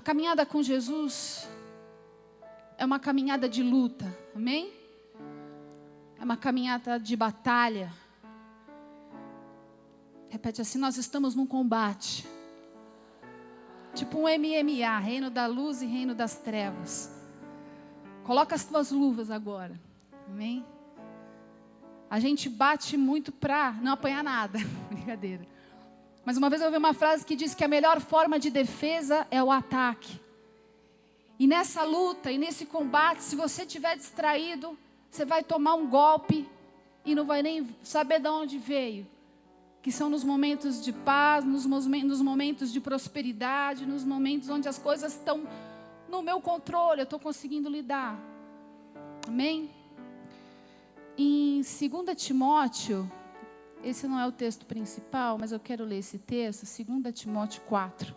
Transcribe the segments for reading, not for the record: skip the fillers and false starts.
caminhada com Jesus é uma caminhada de luta, amém? É uma caminhada de batalha. Repete assim: nós estamos num combate. Tipo um MMA, reino da luz e reino das trevas. Coloca as tuas luvas agora, amém? A gente bate muito para não apanhar nada, brincadeira. Mas uma vez eu ouvi uma frase que diz que a melhor forma de defesa é o ataque. E nessa luta e nesse combate, se você estiver distraído, você vai tomar um golpe e não vai nem saber de onde veio. Que são nos momentos de paz, nos momentos de prosperidade, nos momentos onde as coisas estão no meu controle, eu estou conseguindo lidar. Amém? Em 2 Timóteo, esse não é o texto principal, mas eu quero ler esse texto, 2 Timóteo 4.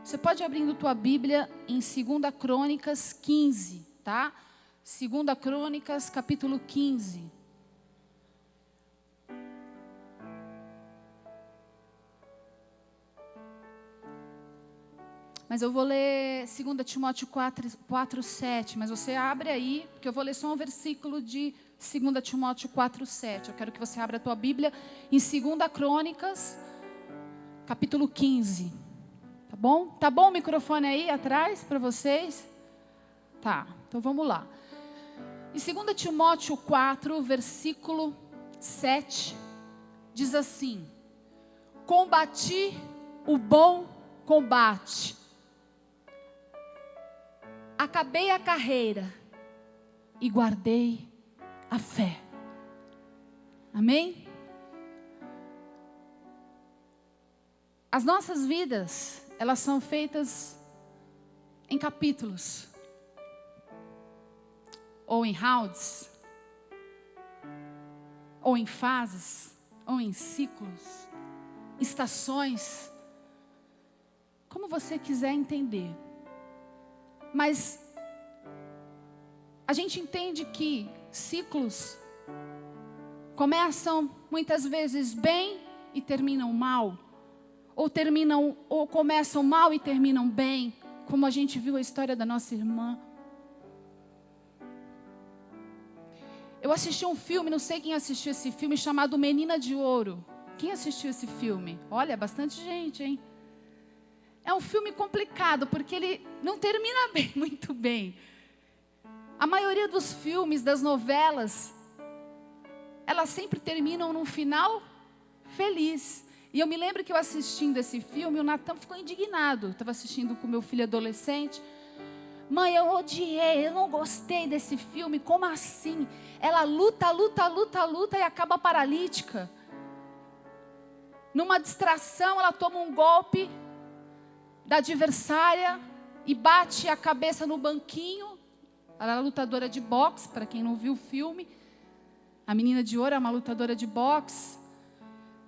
Você pode abrindo tua Bíblia em 2 Crônicas 15, tá? 2 Crônicas, capítulo 15. Mas eu vou ler 2 Timóteo 4, 7. Mas você abre aí, porque eu vou ler só um versículo de 2 Timóteo 4, 7. Eu quero que você abra a tua Bíblia em 2 Crônicas, capítulo 15. Tá bom? Tá bom o microfone aí atrás para vocês? Tá, então vamos lá. Em 2 Timóteo 4, versículo 7, diz assim: combati o bom combate. Acabei a carreira e guardei a fé. Amém? As nossas vidas, elas são feitas em capítulos. Ou em rounds. Ou em fases. Ou em ciclos. Estações. Como você quiser entender. Mas a gente entende que ciclos começam muitas vezes bem e terminam mal, ou começam mal e terminam bem, como a gente viu a história da nossa irmã. Eu assisti um filme, não sei quem assistiu esse filme, chamado Menina de Ouro. Quem assistiu esse filme? Olha, bastante gente, hein? É um filme complicado, porque ele não termina bem, muito bem. A maioria dos filmes, das novelas, elas sempre terminam num final feliz. E eu me lembro que eu assistindo esse filme, o Natan ficou indignado. Estava assistindo com meu filho adolescente. Mãe, eu odiei, eu não gostei desse filme, como assim? Ela luta e acaba paralítica. Numa distração, ela toma um golpe da adversária e bate a cabeça no banquinho. Ela era lutadora de boxe, para quem não viu o filme. A Menina de Ouro é uma lutadora de boxe.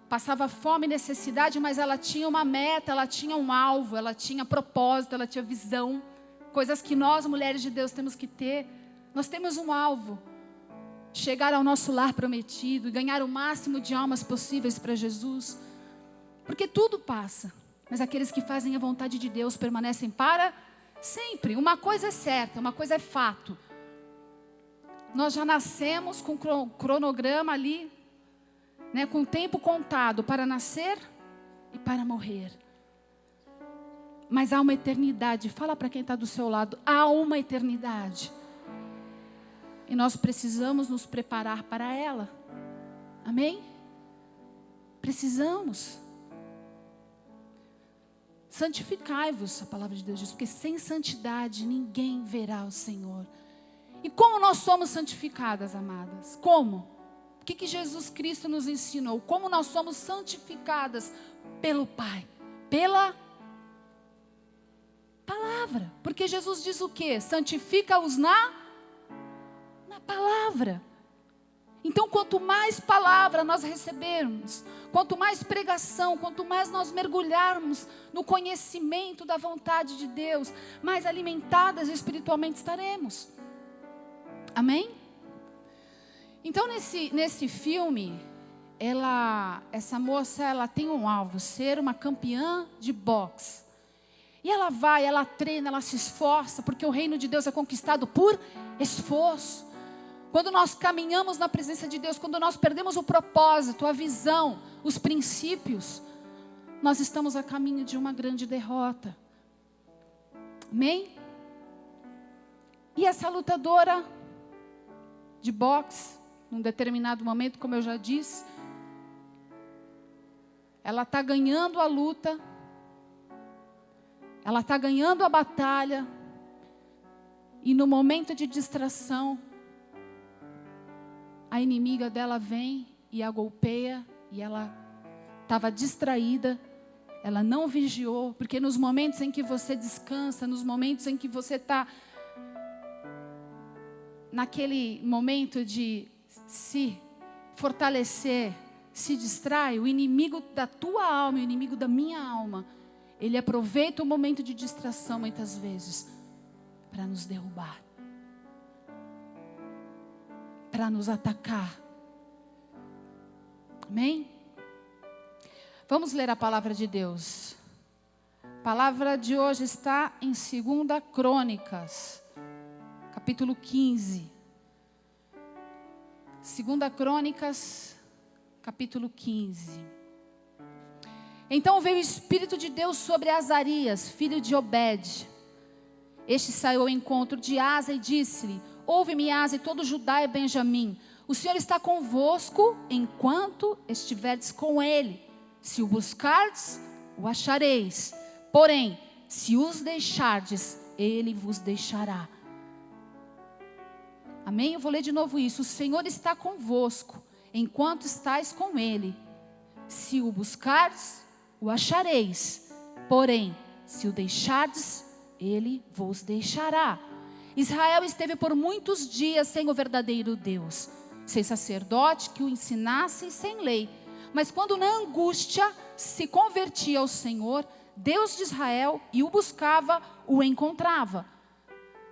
Passava fome e necessidade, mas ela tinha uma meta, ela tinha um alvo, ela tinha propósito, ela tinha visão. Coisas que nós, mulheres de Deus, temos que ter. Nós temos um alvo. Chegar ao nosso lar prometido e ganhar o máximo de almas possíveis para Jesus. Porque tudo passa. Mas aqueles que fazem a vontade de Deus permanecem para sempre. Uma coisa é certa, uma coisa é fato. Nós já nascemos com um cronograma ali, né, com o tempo contado para nascer e para morrer. Mas há uma eternidade. Fala para quem está do seu lado. Há uma eternidade. E nós precisamos nos preparar para ela. Amém? Precisamos. Santificai-vos, a palavra de Deus diz, porque sem santidade ninguém verá o Senhor. E como nós somos santificadas, amadas? Como? O que Jesus Cristo nos ensinou? Como nós somos santificadas pelo Pai? Pela palavra. Porque Jesus diz o quê? Santifica-os na palavra. Então, quanto mais palavra nós recebermos, quanto mais pregação, quanto mais nós mergulharmos no conhecimento da vontade de Deus, mais alimentadas espiritualmente estaremos. Amém? Então, nesse filme, essa moça, ela tem um alvo, ser uma campeã de boxe. E ela vai, ela treina, ela se esforça, porque o reino de Deus é conquistado por esforço. Quando nós caminhamos na presença de Deus, quando nós perdemos o propósito, a visão, os princípios, nós estamos a caminho de uma grande derrota. Amém? E essa lutadora de boxe, num determinado momento, como eu já disse, ela está ganhando a luta, ela está ganhando a batalha, e no momento de distração, a inimiga dela vem e a golpeia, e ela estava distraída, ela não vigiou, porque nos momentos em que você descansa, nos momentos em que você está naquele momento de se fortalecer, se distrai, o inimigo da tua alma, o inimigo da minha alma, ele aproveita o momento de distração muitas vezes para nos derrubar, para nos atacar. Amém? Vamos ler a palavra de Deus. A palavra de hoje está em 2 Crônicas, capítulo 15. 2 Crônicas, capítulo 15. Então veio o Espírito de Deus sobre Azarias, filho de Obed. Este saiu ao encontro de Asa e disse-lhe: ouve-me, Asa, e todo Judá e Benjamim. O Senhor está convosco enquanto estiverdes com ele. Se o buscardes, o achareis. Porém, se os deixardes, ele vos deixará. Amém? Eu vou ler de novo isso. O Senhor está convosco enquanto estáis com ele. Se o buscardes, o achareis. Porém, se o deixardes, ele vos deixará. Israel esteve por muitos dias sem o verdadeiro Deus, sem sacerdote que o ensinasse e sem lei. Mas quando na angústia se convertia ao Senhor, Deus de Israel, e o buscava, o encontrava.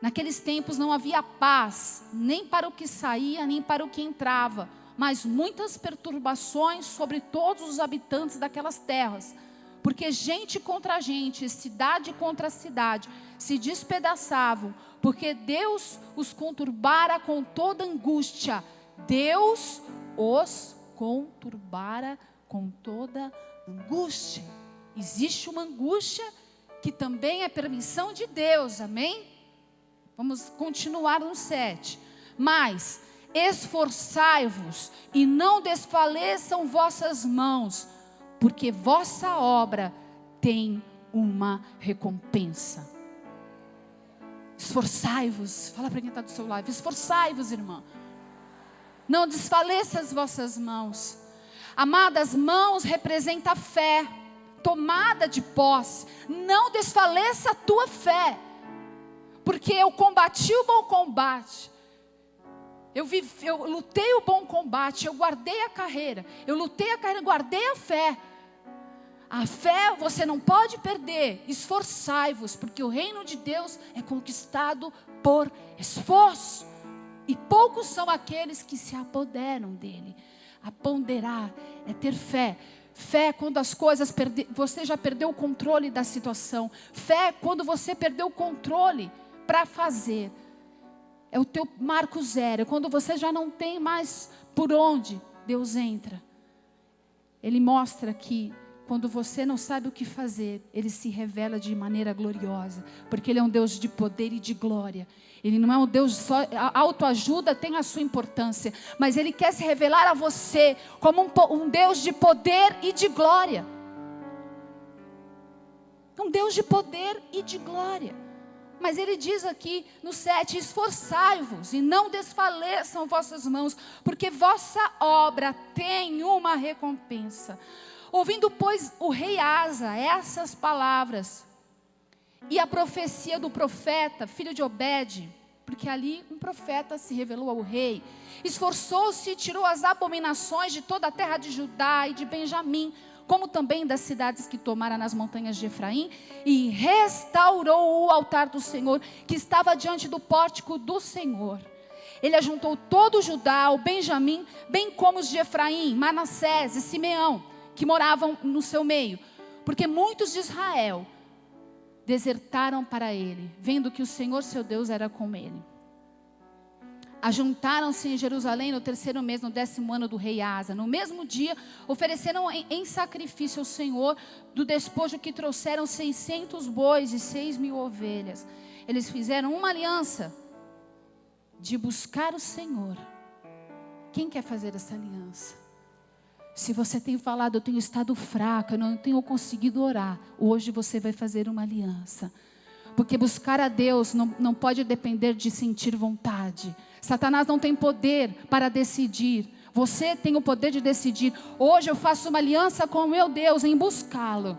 Naqueles tempos não havia paz, nem para o que saía, nem para o que entrava, mas muitas perturbações sobre todos os habitantes daquelas terras. Porque gente contra gente, cidade contra cidade, se despedaçavam, porque Deus os conturbara com toda angústia. Deus os conturbara com toda angústia. Existe uma angústia que também é permissão de Deus, amém? Vamos continuar no 7. Mas esforçai-vos e não desfaleçam vossas mãos, porque vossa obra tem uma recompensa. Esforçai-vos, fala para quem está do seu lado, esforçai-vos, irmã. Não desfaleça as vossas mãos. Amadas, mãos representa a fé, tomada de posse. Não desfaleça a tua fé, porque eu combati o bom combate. Eu lutei o bom combate, eu guardei a carreira. Eu lutei a carreira, guardei a fé. A fé você não pode perder. Esforçai-vos, porque o reino de Deus é conquistado por esforço. E poucos são aqueles que se apoderam dele. Aponderar é ter fé. Fé é quando as coisas você já perdeu o controle da situação. Fé é quando você perdeu o controle para fazer. É o teu marco zero. É quando você já não tem mais por onde Deus entra. Ele mostra que quando você não sabe o que fazer, Ele se revela de maneira gloriosa. Porque Ele é um Deus de poder e de glória. Ele não é um Deus só... A autoajuda tem a sua importância. Mas Ele quer se revelar a você como um Deus de poder e de glória. Um Deus de poder e de glória. Mas Ele diz aqui no 7, esforçai-vos e não desfaleçam vossas mãos, porque vossa obra tem uma recompensa. Ouvindo, pois, o rei Asa essas palavras e a profecia do profeta, filho de Obed, porque ali um profeta se revelou ao rei, esforçou-se e tirou as abominações de toda a terra de Judá e de Benjamim, como também das cidades que tomara nas montanhas de Efraim, e restaurou o altar do Senhor, que estava diante do pórtico do Senhor. Ele ajuntou todo o Judá, o Benjamim, bem como os de Efraim, Manassés e Simeão, que moravam no seu meio. Porque muitos de Israel desertaram para ele, vendo que o Senhor seu Deus era com ele. Ajuntaram-se em Jerusalém no 3º mês, no 10º ano do rei Asa. No mesmo dia, ofereceram em sacrifício ao Senhor do despojo que trouxeram 600 bois e 6.000 ovelhas. Eles fizeram uma aliança de buscar o Senhor. Quem quer fazer essa aliança? Se você tem falado, eu tenho estado fraca, eu não tenho conseguido orar, hoje você vai fazer uma aliança. Porque buscar a Deus não pode depender de sentir vontade. Satanás não tem poder para decidir. Você tem o poder de decidir. Hoje eu faço uma aliança com o meu Deus em buscá-lo.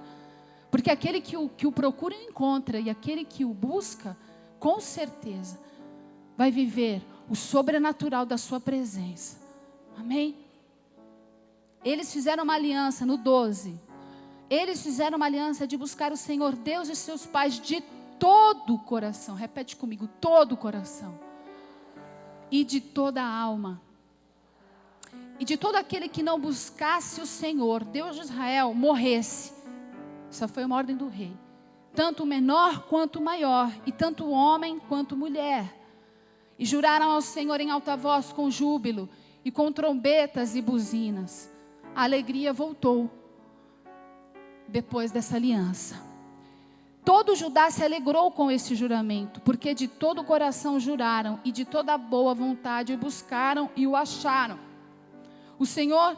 Porque aquele que o procura encontra, e aquele que o busca, com certeza, vai viver o sobrenatural da sua presença. Amém? Eles fizeram uma aliança no 12. Eles fizeram uma aliança de buscar o Senhor Deus de seus pais de todo o coração. Repete comigo, todo o coração. E de toda a alma. E de todo aquele que não buscasse o Senhor, Deus de Israel, morresse. Essa foi uma ordem do rei. Tanto o menor quanto o maior, e tanto o homem quanto mulher. E juraram ao Senhor em alta voz com júbilo, e com trombetas e buzinas. A alegria voltou depois dessa aliança. Todo Judá se alegrou com esse juramento, porque de todo o coração juraram, e de toda boa vontade o buscaram e o acharam. O Senhor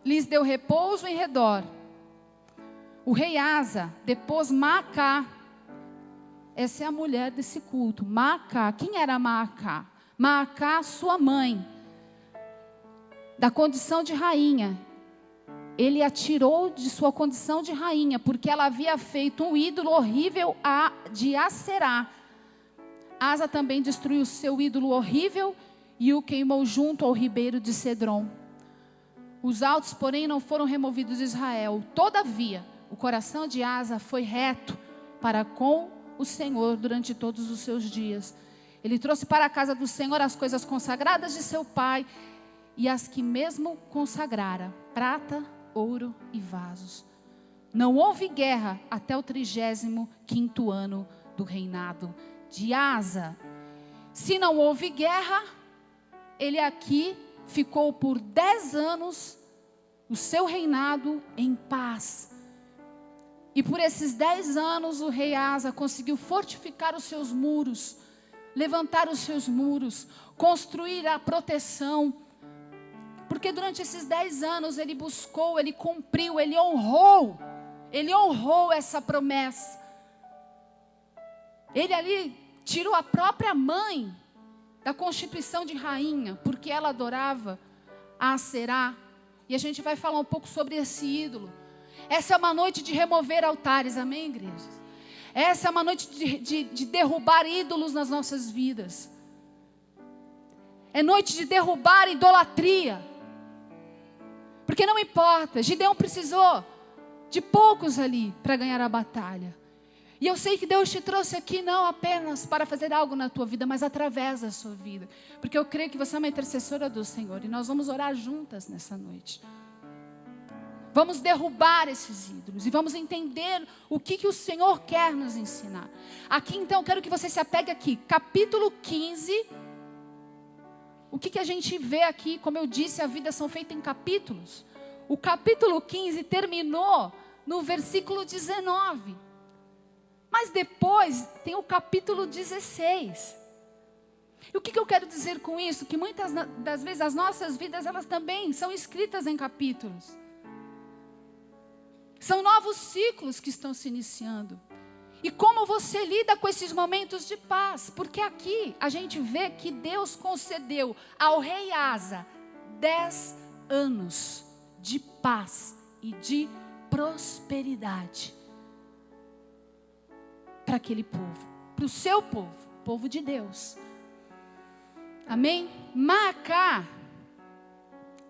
lhes deu repouso em redor. O rei Asa depôs Maacá. Essa é a mulher desse culto. Maacá. Quem era Maacá? Maacá, sua mãe, da condição de rainha. Ele a tirou de sua condição de rainha, porque ela havia feito um ídolo horrível de Aserá. Asa também destruiu o seu ídolo horrível e o queimou junto ao ribeiro de Cedron. Os altos, porém, não foram removidos de Israel. Todavia, o coração de Asa foi reto para com o Senhor durante todos os seus dias. Ele trouxe para a casa do Senhor as coisas consagradas de seu pai e as que mesmo consagrara, prata, ouro e vasos. Não houve guerra até o 35º ano do reinado de Asa. Se não houve guerra, ele aqui ficou por 10 anos o seu reinado em paz. E por esses 10 anos o rei Asa conseguiu fortificar os seus muros, levantar os seus muros, construir a proteção. Porque durante esses 10 anos ele buscou, ele cumpriu, ele honrou essa promessa. Ele ali tirou a própria mãe da constituição de rainha, porque ela adorava a Aserá. E a gente vai falar um pouco sobre esse ídolo. Essa é uma noite de remover altares, amém, igreja? Essa é uma noite de derrubar ídolos nas nossas vidas. É noite de derrubar idolatria. Porque não importa, Gideão precisou de poucos ali para ganhar a batalha. E eu sei que Deus te trouxe aqui não apenas para fazer algo na tua vida, mas através da sua vida. Porque eu creio que você é uma intercessora do Senhor e nós vamos orar juntas nessa noite. Vamos derrubar esses ídolos e vamos entender o que o Senhor quer nos ensinar. Aqui então eu quero que você se apegue aqui, capítulo 15. O que a gente vê aqui, como eu disse, a vida são feitas em capítulos. O capítulo 15 terminou no versículo 19. Mas depois tem o capítulo 16. E o que eu quero dizer com isso? Que muitas das vezes as nossas vidas, elas também são escritas em capítulos. São novos ciclos que estão se iniciando. E como você lida com esses momentos de paz? Porque aqui a gente vê que Deus concedeu ao rei Asa 10 anos de paz e de prosperidade para aquele povo, para o seu povo, povo de Deus. Amém? Maacá,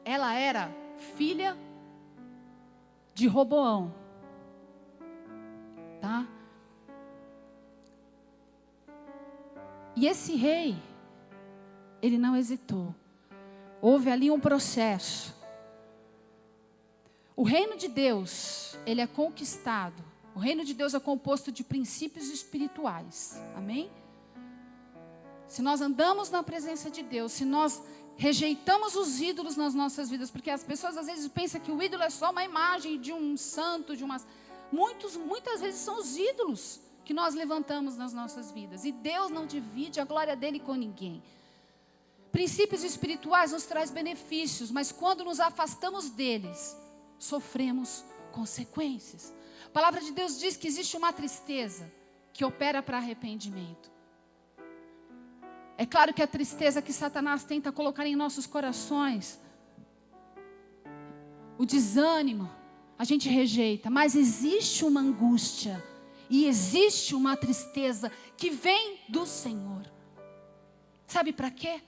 ela era filha de Roboão, tá? E esse rei, ele não hesitou. Houve ali um processo. O reino de Deus, ele é conquistado. O reino de Deus é composto de princípios espirituais. Amém? Se nós andamos na presença de Deus, se nós rejeitamos os ídolos nas nossas vidas, porque as pessoas às vezes pensam que o ídolo é só uma imagem de um santo, muitas vezes são os ídolos que nós levantamos nas nossas vidas. E Deus não divide a glória dele com ninguém. Princípios espirituais nos traz benefícios, mas quando nos afastamos deles, sofremos consequências. A palavra de Deus diz que existe uma tristeza que opera para arrependimento. É claro que a tristeza que Satanás tenta colocar em nossos corações, o desânimo, a gente rejeita, mas existe uma angústia e existe uma tristeza que vem do Senhor. Sabe para quê?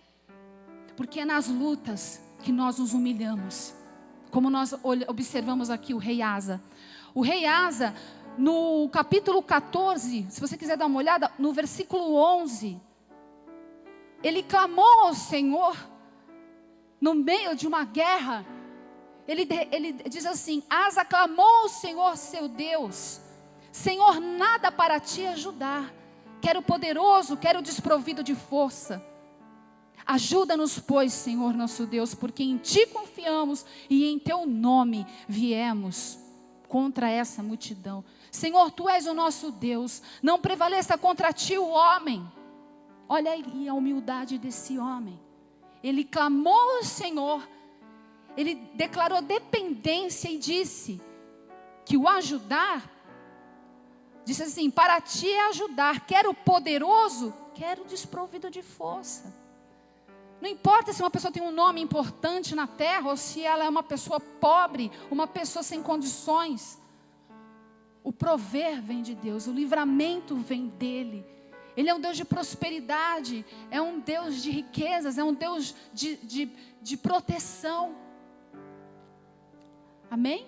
Porque é nas lutas que nós nos humilhamos. Como nós observamos aqui o rei Asa. O rei Asa, no capítulo 14, se você quiser dar uma olhada, no versículo 11, ele clamou ao Senhor no meio de uma guerra. Ele diz assim: Asa clamou ao Senhor seu Deus: Senhor, nada para te ajudar. Quero poderoso, quero desprovido de força. Ajuda-nos, pois, Senhor nosso Deus, porque em Ti confiamos e em Teu nome viemos contra essa multidão. Senhor, Tu és o nosso Deus, não prevaleça contra Ti o homem. Olha aí a humildade desse homem. Ele clamou ao Senhor, ele declarou dependência e disse que o ajudar, disse assim: para Ti é ajudar, quero poderoso, quero desprovido de força. Não importa se uma pessoa tem um nome importante na terra ou se ela é uma pessoa pobre, uma pessoa sem condições. O prover vem de Deus, o livramento vem dEle. Ele é um Deus de prosperidade, é um Deus de riquezas, é um Deus de proteção. Amém?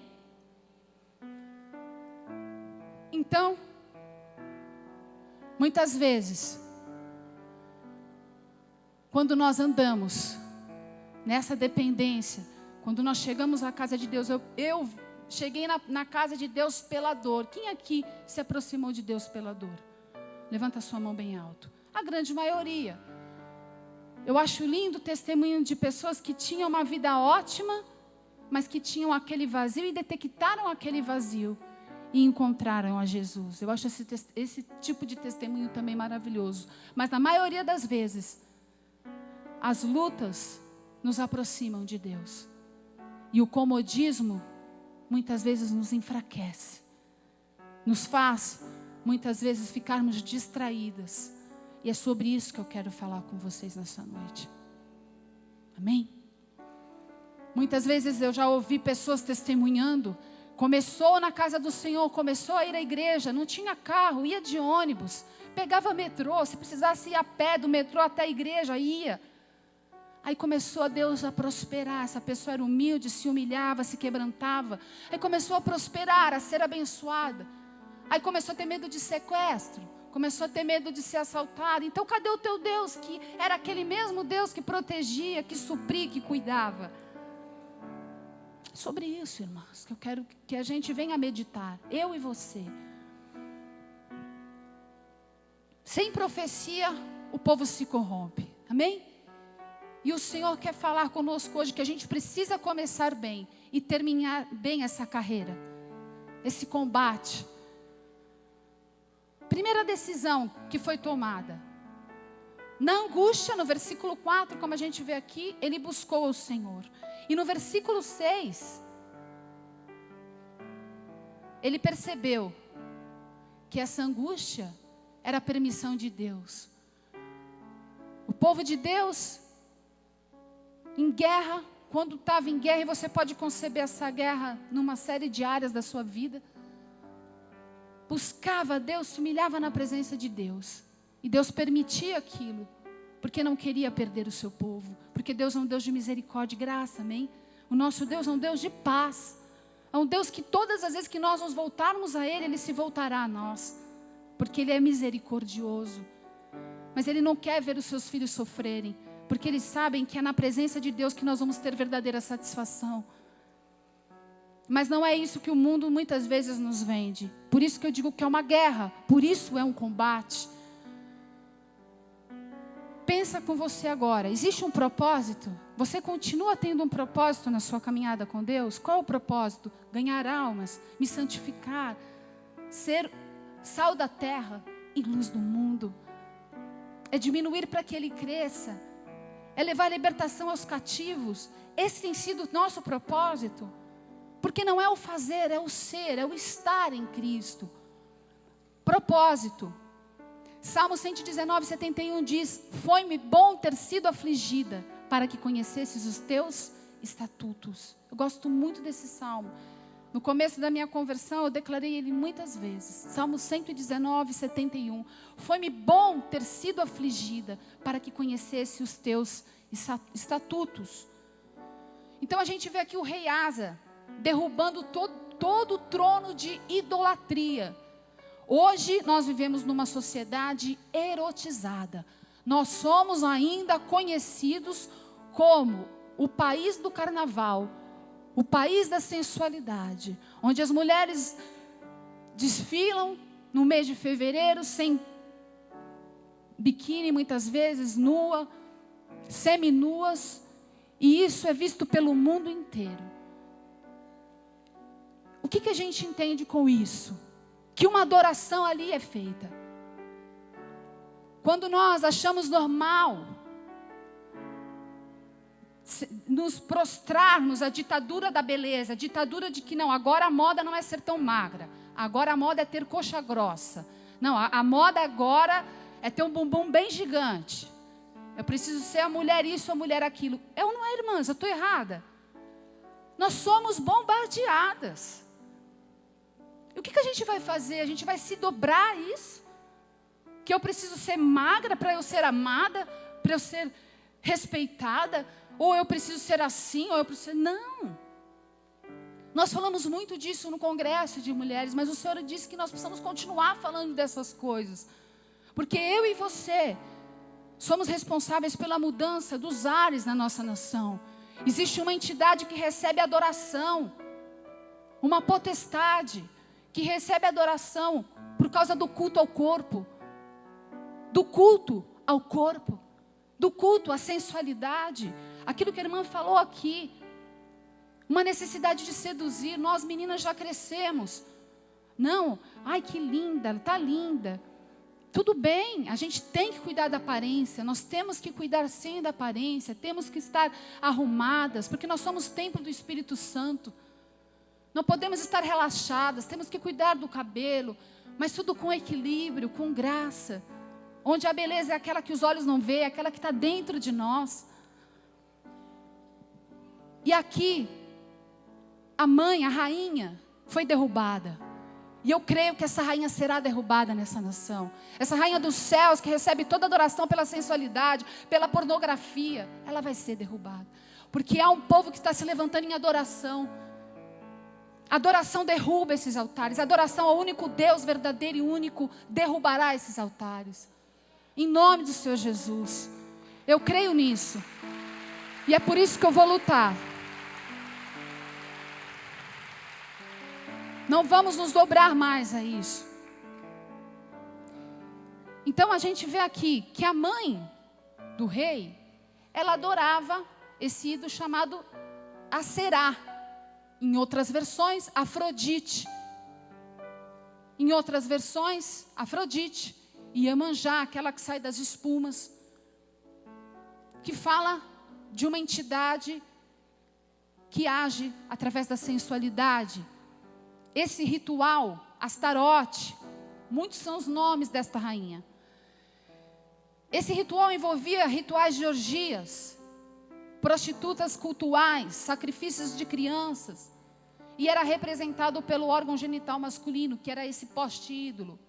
Então, muitas vezes, quando nós andamos nessa dependência, quando nós chegamos à casa de Deus, eu cheguei na casa de Deus pela dor. Quem aqui se aproximou de Deus pela dor? Levanta a sua mão bem alto. A grande maioria. Eu acho lindo o testemunho de pessoas que tinham uma vida ótima, mas que tinham aquele vazio e detectaram aquele vazio e encontraram a Jesus. Eu acho esse tipo de testemunho também maravilhoso. Mas na maioria das vezes, as lutas nos aproximam de Deus. E o comodismo muitas vezes nos enfraquece. Nos faz muitas vezes ficarmos distraídas. E é sobre isso que eu quero falar com vocês nessa noite. Amém? Muitas vezes eu já ouvi pessoas testemunhando. Começou na casa do Senhor, começou a ir à igreja, não tinha carro, ia de ônibus, pegava metrô, se precisasse ir a pé do metrô até a igreja, ia. Aí começou a Deus a prosperar, essa pessoa era humilde, se humilhava, se quebrantava. Aí começou a prosperar, a ser abençoada. Aí começou a ter medo de sequestro, começou a ter medo de ser assaltada. Então cadê o teu Deus, que era aquele mesmo Deus que protegia, que supria, que cuidava? Sobre isso, irmãos, que eu quero que a gente venha meditar, eu e você. Sem profecia, o povo se corrompe, amém? E o Senhor quer falar conosco hoje que a gente precisa começar bem e terminar bem essa carreira, esse combate. Primeira decisão que foi tomada. Na angústia, no versículo 4, como a gente vê aqui, ele buscou o Senhor. E no versículo 6, ele percebeu que essa angústia era a permissão de Deus. O povo de Deus, em guerra, quando estava em guerra, e você pode conceber essa guerra numa série de áreas da sua vida, buscava Deus, se humilhava na presença de Deus. E Deus permitia aquilo, porque não queria perder o seu povo. Porque Deus é um Deus de misericórdia e graça, amém? O nosso Deus é um Deus de paz. É um Deus que todas as vezes que nós nos voltarmos a Ele, Ele se voltará a nós. Porque Ele é misericordioso. Mas Ele não quer ver os seus filhos sofrerem. Porque eles sabem que é na presença de Deus que nós vamos ter verdadeira satisfação. Mas não é isso que o mundo muitas vezes nos vende. Por isso que eu digo que é uma guerra. Por isso é um combate. Pensa com você agora. Existe um propósito? Você continua tendo um propósito na sua caminhada com Deus? Qual é o propósito? Ganhar almas, me santificar, ser sal da terra e luz do mundo. É diminuir para que Ele cresça. É levar libertação aos cativos. Esse tem sido o nosso propósito. Porque não é o fazer, é o ser, é o estar em Cristo. Propósito. Salmo 119, 71 diz: foi-me bom ter sido afligida, para que conhecesses os teus estatutos. Eu gosto muito desse salmo. No começo da minha conversão, eu declarei ele muitas vezes. Salmo 119, 71. Foi-me bom ter sido afligida, para que conhecesse os teus estatutos. Então a gente vê aqui o rei Asa derrubando todo o trono de idolatria. Hoje nós vivemos numa sociedade erotizada. Nós somos ainda conhecidos como o país do carnaval, o país da sensualidade, onde as mulheres desfilam no mês de fevereiro sem biquíni, muitas vezes nua, seminuas, e isso é visto pelo mundo inteiro. O que a gente entende com isso? Que uma adoração ali é feita. Quando nós achamos normal nos prostrarmos à ditadura da beleza, a ditadura de que não, agora a moda não é ser tão magra, agora a moda é ter coxa grossa. Não, a moda agora é ter um bumbum bem gigante. Eu preciso ser a mulher isso, a mulher aquilo. Eu não é, irmãs, eu estou errada. Nós somos bombardeadas. E o que a gente vai fazer? A gente vai se dobrar a isso? Que eu preciso ser magra para eu ser amada, para eu ser respeitada? Ou eu preciso ser assim, ou eu preciso... Não. Nós falamos muito disso no congresso de mulheres, mas o Senhor disse que nós precisamos continuar falando dessas coisas. Porque eu e você somos responsáveis pela mudança dos ares na nossa nação. Existe uma entidade que recebe adoração, uma potestade que recebe adoração por causa do culto ao corpo, do culto ao corpo, do culto à sensualidade, aquilo que a irmã falou aqui, uma necessidade de seduzir. Nós meninas já crescemos. Não, ai que linda, ela está linda. Tudo bem, a gente tem que cuidar da aparência, nós temos que cuidar sim da aparência, temos que estar arrumadas, porque nós somos templo do Espírito Santo. Não podemos estar relaxadas, temos que cuidar do cabelo, mas tudo com equilíbrio, com graça. Onde a beleza é aquela que os olhos não veem, aquela que está dentro de nós. E aqui, a mãe, a rainha, foi derrubada. E eu creio que essa rainha será derrubada nessa nação. Essa rainha dos céus que recebe toda adoração pela sensualidade, pela pornografia, ela vai ser derrubada. Porque há um povo que está se levantando em adoração. Adoração derruba esses altares. Adoração ao único Deus verdadeiro e único derrubará esses altares. Em nome do Senhor Jesus. Eu creio nisso. E é por isso que eu vou lutar. Não vamos nos dobrar mais a isso. Então a gente vê aqui que a mãe do rei, ela adorava esse ídolo chamado Aserá. Em outras versões, Afrodite. Em outras versões, Afrodite. Iemanjá, aquela que sai das espumas. Que fala de uma entidade que age através da sensualidade. Esse ritual, Astarote, muitos são os nomes desta rainha. Esse ritual envolvia rituais de orgias, prostitutas cultuais, sacrifícios de crianças. E era representado pelo órgão genital masculino, que era esse poste-ídolo.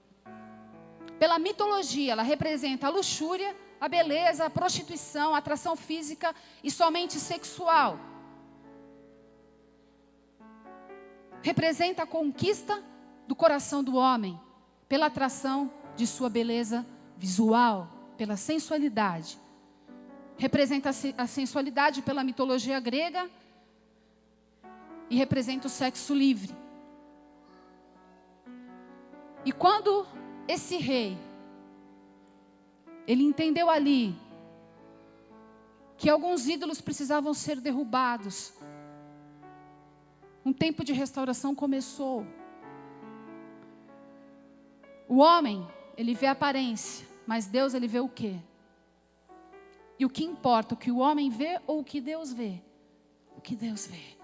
Pela mitologia, ela representa a luxúria, a beleza, a prostituição, a atração física e somente sexual. Representa a conquista do coração do homem, pela atração de sua beleza visual, pela sensualidade. representa a sensualidade pela mitologia grega e representa o sexo livre. E quando esse rei, ele entendeu ali que alguns ídolos precisavam ser derrubados, um tempo de restauração começou. O homem, ele vê a aparência, mas Deus, ele vê o quê? E o que importa, o que o homem vê ou o que Deus vê? O que Deus vê.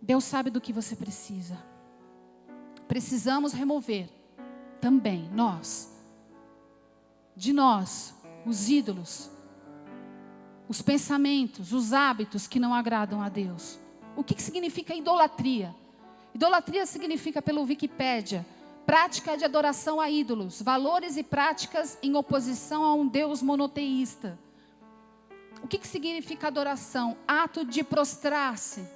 Deus sabe do que você precisa. Precisamos remover também, de nós, os ídolos, os pensamentos, os hábitos que não agradam a Deus. O que significa idolatria? Idolatria significa, pelo Wikipédia, prática de adoração a ídolos, valores e práticas em oposição a um Deus monoteísta. O que significa adoração? Ato de prostrar-se.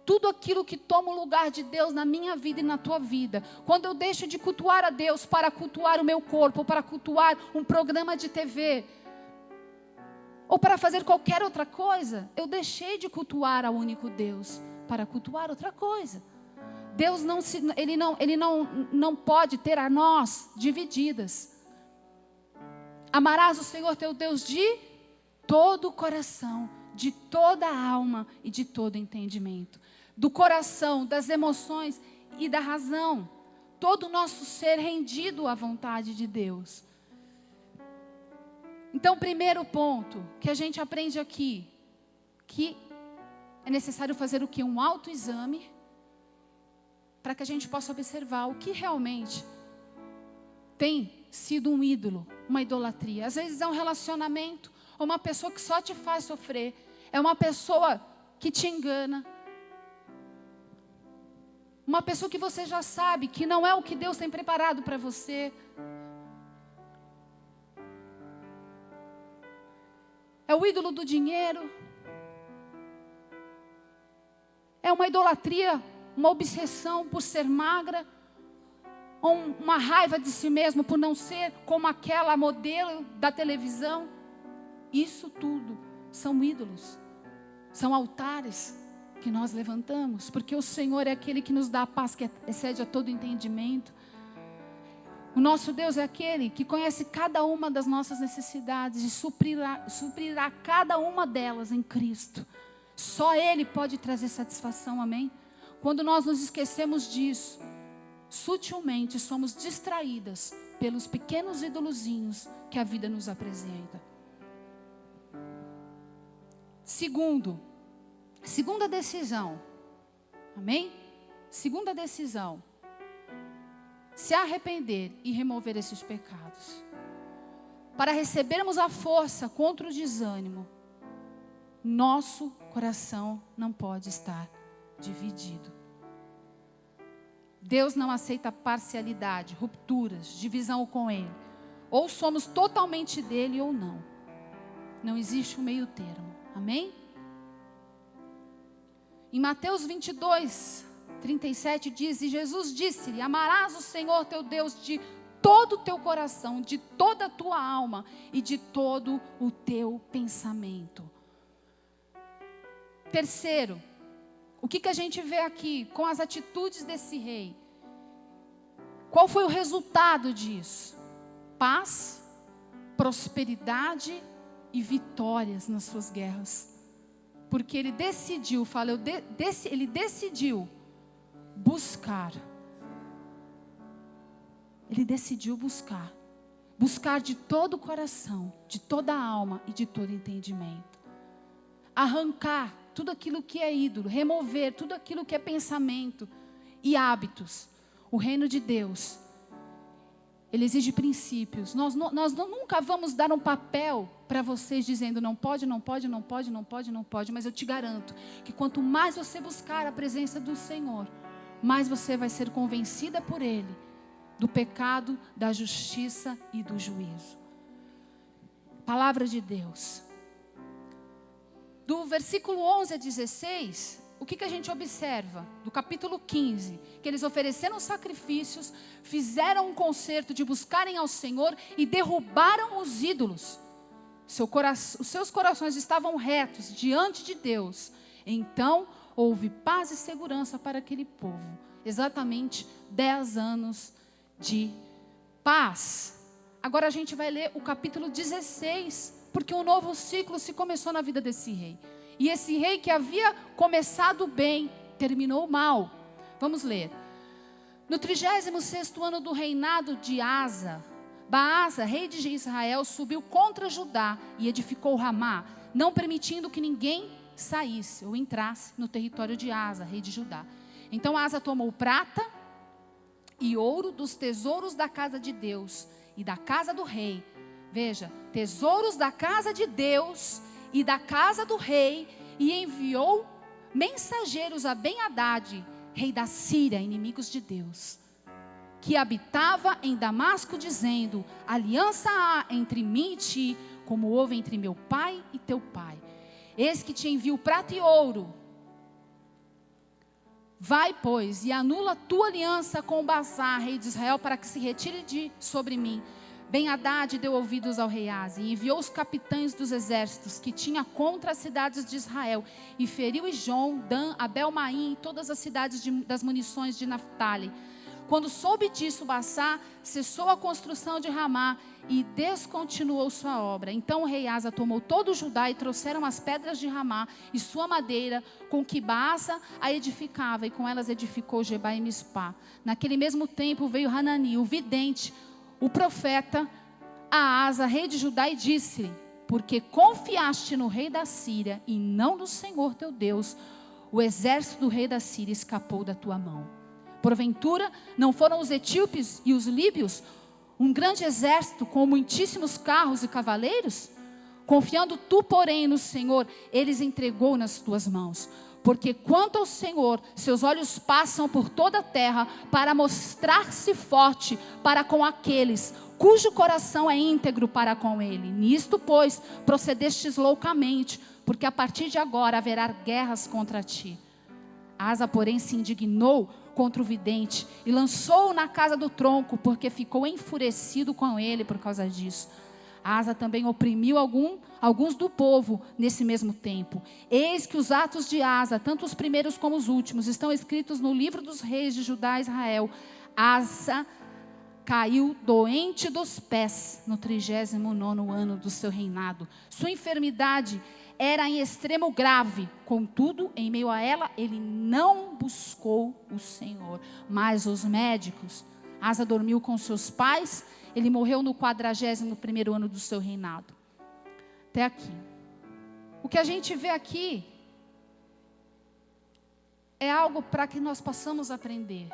Tudo aquilo que toma o lugar de Deus na minha vida e na tua vida. Quando eu deixo de cultuar a Deus para cultuar o meu corpo, ou para cultuar um programa de TV, ou para fazer qualquer outra coisa, eu deixei de cultuar ao único Deus para cultuar outra coisa. Deus não pode ter a nós divididas. Amarás o Senhor teu Deus de todo o coração, de toda a alma e de todo entendimento. Do coração, das emoções e da razão. Todo o nosso ser rendido à vontade de Deus. Então, primeiro ponto que a gente aprende aqui, que é necessário fazer o quê? Um autoexame, para que a gente possa observar o que realmente tem sido um ídolo, uma idolatria. Às vezes é um relacionamento, ou uma pessoa que só te faz sofrer, é uma pessoa que te engana, uma pessoa que você já sabe que não é o que Deus tem preparado para você. É o ídolo do dinheiro. É uma idolatria, uma obsessão por ser magra. Ou uma raiva de si mesmo por não ser como aquela modelo da televisão. Isso tudo são ídolos. São altares que nós levantamos. Porque o Senhor é aquele que nos dá a paz que excede a todo entendimento. O nosso Deus é aquele que conhece cada uma das nossas necessidades e suprirá cada uma delas em Cristo. Só Ele pode trazer satisfação, amém? Quando nós nos esquecemos disso, sutilmente somos distraídas pelos pequenos ídolozinhos que a vida nos apresenta. Segunda decisão, amém? Segunda decisão. Se arrepender e remover esses pecados. Para recebermos a força contra o desânimo, nosso coração não pode estar dividido. Deus não aceita parcialidade, rupturas, divisão com Ele. Ou somos totalmente dele ou não. Não existe um meio termo. Amém? Em Mateus 22:37 diz, e Jesus disse-lhe, amarás o Senhor teu Deus de todo o teu coração, de toda a tua alma e de todo o teu pensamento. Terceiro, o que a gente vê aqui com as atitudes desse rei? Qual foi o resultado disso? Paz, prosperidade e vitórias nas suas guerras. Porque ele decidiu, ele decidiu buscar. Ele decidiu buscar. Buscar de todo o coração, de toda a alma e de todo entendimento. Arrancar tudo aquilo que é ídolo, remover tudo aquilo que é pensamento e hábitos. O reino de Deus, ele exige princípios. Nós nunca vamos dar um papel para vocês dizendo não pode, não pode, não pode, não pode, não pode. Mas eu te garanto que quanto mais você buscar a presença do Senhor, mais você vai ser convencida por Ele do pecado, da justiça e do juízo. Palavra de Deus. Do versículo 11 a 16, o que a gente observa? Do capítulo 15, que eles ofereceram sacrifícios, fizeram um concerto de buscarem ao Senhor e derrubaram os ídolos. os seus corações estavam retos diante de Deus, então houve paz e segurança para aquele povo. Exatamente 10 anos de paz. Agora a gente vai ler o capítulo 16, porque um novo ciclo se começou na vida desse rei. E esse rei que havia começado bem, terminou mal. Vamos ler. No 36º ano do reinado de Asa, Baasa, rei de Israel, subiu contra Judá e edificou Ramá, não permitindo que ninguém saísse ou entrasse no território de Asa, rei de Judá. Então Asa tomou prata e ouro dos tesouros da casa de Deus e da casa do rei. Veja, tesouros da casa de Deus e da casa do rei, e enviou mensageiros a Ben-Hadad, rei da Síria, inimigos de Deus, que habitava em Damasco, dizendo: aliança há entre mim e ti, como houve entre meu pai e teu pai. Eis que te envio prata e ouro. Vai, pois, e anula tua aliança com Baasá, rei de Israel, para que se retire de sobre mim. Ben-Hadad deu ouvidos ao rei Asa e enviou os capitães dos exércitos que tinha contra as cidades de Israel, e feriu Ijon, Dan, Abel-Maim e todas as cidades das munições de Naftali. Quando soube disso, Baasá cessou a construção de Ramá e descontinuou sua obra. Então o rei Asa tomou todo o Judá e trouxeram as pedras de Ramá e sua madeira, com que Baasa a edificava, e com elas edificou Geba e Mispá. Naquele mesmo tempo veio Hanani, o vidente, o profeta, a Asa, rei de Judá, e disse-lhe: porque confiaste no rei da Síria e não no Senhor teu Deus, o exército do rei da Síria escapou da tua mão. Porventura, não foram os etíopes e os líbios um grande exército com muitíssimos carros e cavaleiros? Confiando tu, porém, no Senhor, eles entregou nas tuas mãos. Porque quanto ao Senhor, seus olhos passam por toda a terra para mostrar-se forte para com aqueles cujo coração é íntegro para com ele. Nisto, pois, procedestes loucamente, porque a partir de agora haverá guerras contra ti. Asa, porém, se indignou contra o vidente e lançou-o na casa do tronco, porque ficou enfurecido com ele por causa disso. Asa também oprimiu alguns do povo nesse mesmo tempo. Eis que os atos de Asa, tanto os primeiros como os últimos, estão escritos no livro dos reis de Judá e Israel. Asa caiu doente dos pés no 39º ano do seu reinado. Sua enfermidade era em extremo grave, contudo, em meio a ela, ele não buscou o Senhor. Mas os médicos, Asa dormiu com seus pais. Ele morreu no 41º ano do seu reinado. Até aqui. O que a gente vê aqui é algo para que nós possamos aprender.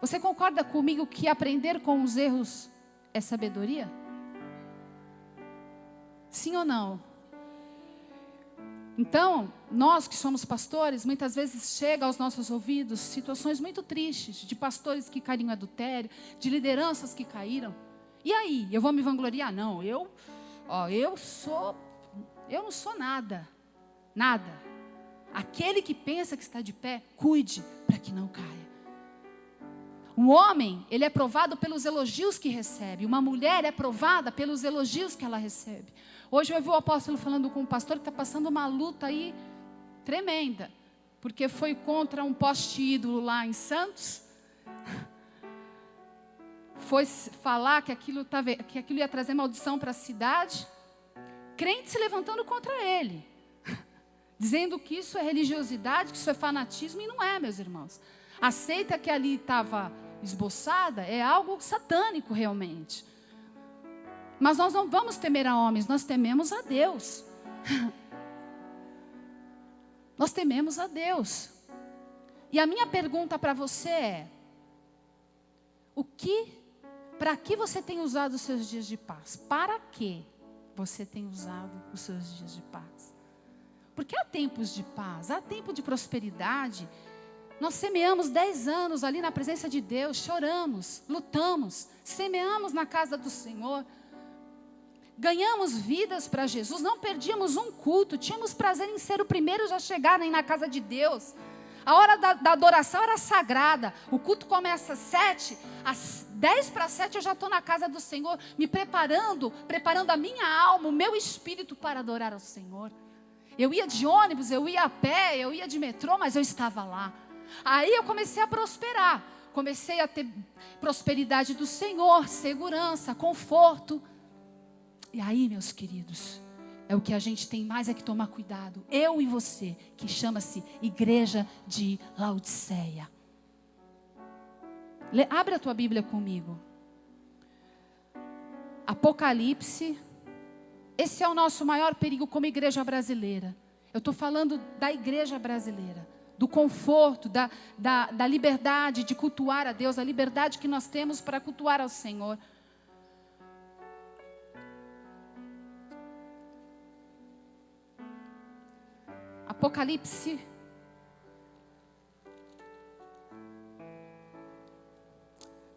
Você concorda comigo que aprender com os erros é sabedoria? Sim ou não? Então, nós que somos pastores, muitas vezes chega aos nossos ouvidos situações muito tristes, de pastores que caíram em adultério, de lideranças que caíram. E aí, eu vou me vangloriar? Não, eu não sou nada. Nada. Aquele que pensa que está de pé, cuide para que não caia. Um homem, ele é provado pelos elogios que recebe. Uma mulher é provada pelos elogios que ela recebe. Hoje eu ouvi o apóstolo falando com um pastor que está passando uma luta aí tremenda, porque foi contra um poste ídolo lá em Santos. Foi falar que aquilo ia trazer maldição para a cidade. Crente se levantando contra ele, dizendo que isso é religiosidade, que isso é fanatismo, e não é, meus irmãos. A seita que ali estava esboçada é algo satânico realmente. Mas nós não vamos temer a homens, nós tememos a Deus. Nós tememos a Deus. E a minha pergunta para você é: para que você tem usado os seus dias de paz? Para que você tem usado os seus dias de paz? Porque há tempos de paz, há tempo de prosperidade. Nós semeamos 10 anos ali na presença de Deus, choramos, lutamos, semeamos na casa do Senhor. Ganhamos vidas para Jesus, não perdíamos um culto, tínhamos prazer em ser o primeiro a chegarem na casa de Deus. A hora da adoração era sagrada. O culto começa às 7, às 10 para 7 eu já estou na casa do Senhor, me preparando a minha alma, o meu espírito para adorar ao Senhor. Eu ia de ônibus, eu ia a pé, eu ia de metrô, mas eu estava lá. Aí eu comecei a prosperar. Comecei a ter prosperidade do Senhor, segurança, conforto. E aí, meus queridos, é o que a gente tem mais é que tomar cuidado. Eu e você, que chama-se Igreja de Laodiceia. Abre a tua Bíblia comigo. Apocalipse. Esse é o nosso maior perigo como igreja brasileira. Eu estou falando da igreja brasileira. Do conforto, da liberdade de cultuar a Deus. A liberdade que nós temos para cultuar ao Senhor. Apocalipse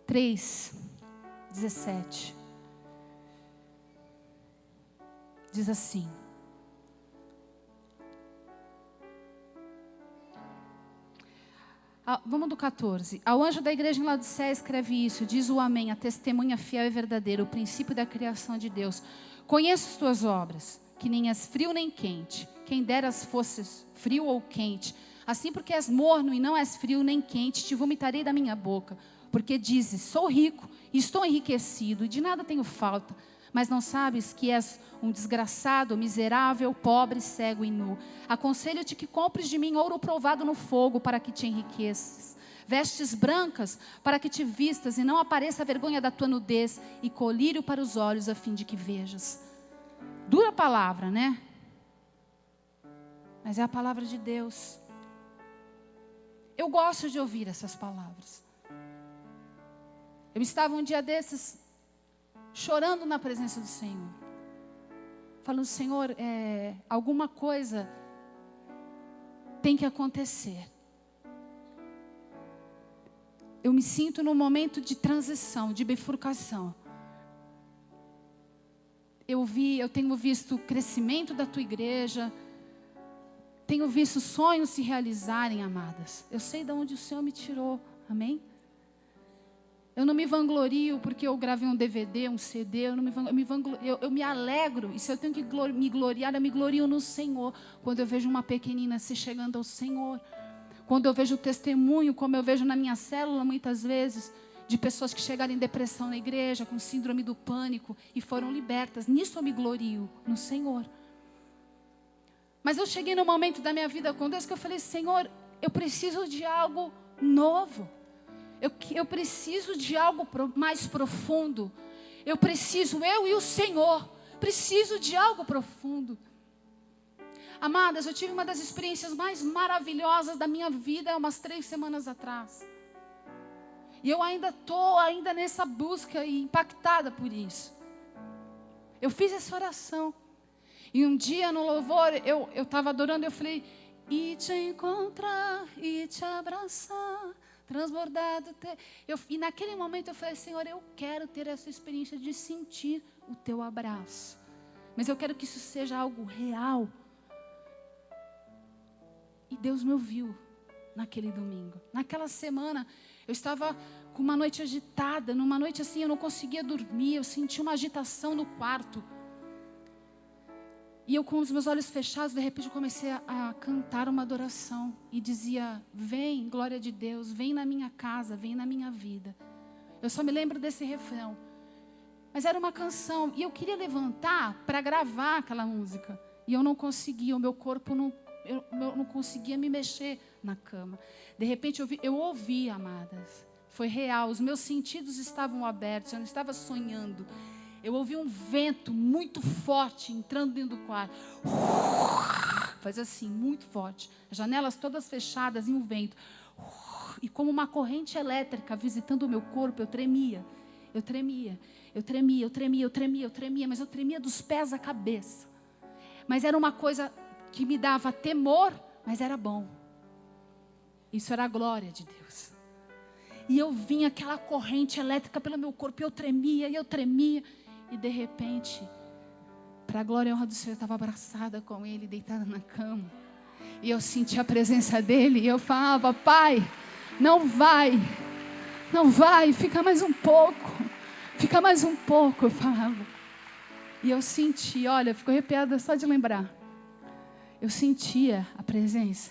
3:17 diz assim: vamos do 14. Ao anjo da igreja em Laodiceia escreve isso, diz o Amém, a testemunha fiel e verdadeira, o princípio da criação de Deus. Conheço as tuas obras, que nem és frio nem quente. Quem deras fosses frio ou quente. Assim porque és morno e não és frio nem quente, te vomitarei da minha boca. Porque dizes, sou rico e estou enriquecido e de nada tenho falta. Mas não sabes que és um desgraçado, miserável, pobre, cego e nu. Aconselho-te que compres de mim ouro provado no fogo para que te enriqueças. Vestes brancas para que te vistas e não apareça a vergonha da tua nudez e colírio para os olhos a fim de que vejas. Dura palavra, né? Mas é a palavra de Deus. Eu gosto de ouvir essas palavras. Eu estava um dia desses chorando na presença do Senhor. Falando, Senhor, alguma coisa tem que acontecer. Eu me sinto num momento de transição, de bifurcação. Eu tenho visto o crescimento da tua igreja. Tenho visto sonhos se realizarem, amadas. Eu sei de onde o Senhor me tirou. Amém? Eu não me vanglorio porque eu gravei um DVD, um CD. Eu me alegro. E se eu tenho que me gloriar, eu me glorio no Senhor. Quando eu vejo uma pequenina se chegando ao Senhor. Quando eu vejo o testemunho, como eu vejo na minha célula muitas vezes, de pessoas que chegaram em depressão na igreja, com síndrome do pânico e foram libertas. Nisso eu me glorio no Senhor. Mas eu cheguei num momento da minha vida com Deus que eu falei, Senhor, eu preciso de algo novo. Eu preciso de algo mais profundo. Eu e o Senhor, preciso de algo profundo. Amadas, eu tive uma das experiências mais maravilhosas da minha vida, umas 3 semanas atrás. E eu ainda estou nessa busca e impactada por isso. Eu fiz essa oração. E um dia no louvor, eu estava adorando, eu falei, e te encontrar, e te abraçar, transbordado. E naquele momento eu falei, Senhor, eu quero ter essa experiência de sentir o teu abraço. Mas eu quero que isso seja algo real. E Deus me ouviu naquele domingo. Naquela semana, eu estava com uma noite agitada. Numa noite assim, eu não conseguia dormir. Eu senti uma agitação no quarto. E eu com os meus olhos fechados, de repente eu comecei a cantar uma adoração. E dizia, vem, glória de Deus, vem na minha casa, vem na minha vida. Eu só me lembro desse refrão. Mas era uma canção. E eu queria levantar para gravar aquela música. E eu não conseguia, o meu corpo eu não conseguia me mexer na cama. De repente eu ouvi, amadas. Foi real, os meus sentidos estavam abertos, eu não estava sonhando. Eu ouvi um vento muito forte entrando dentro do quarto. Faz assim, muito forte. As janelas todas fechadas e um vento. E como uma corrente elétrica visitando o meu corpo, eu tremia. Eu tremia, mas eu tremia dos pés à cabeça. Mas era uma coisa que me dava temor, mas era bom. Isso era a glória de Deus. E eu vinha aquela corrente elétrica pelo meu corpo, e eu tremia. E de repente, para a glória e honra do Senhor, eu estava abraçada com Ele, deitada na cama. E eu senti a presença dele. E eu falava: Pai, não vai, fica mais um pouco. Fica mais um pouco, eu falava. E eu senti, olha, fico arrepiada só de lembrar. Eu sentia a presença.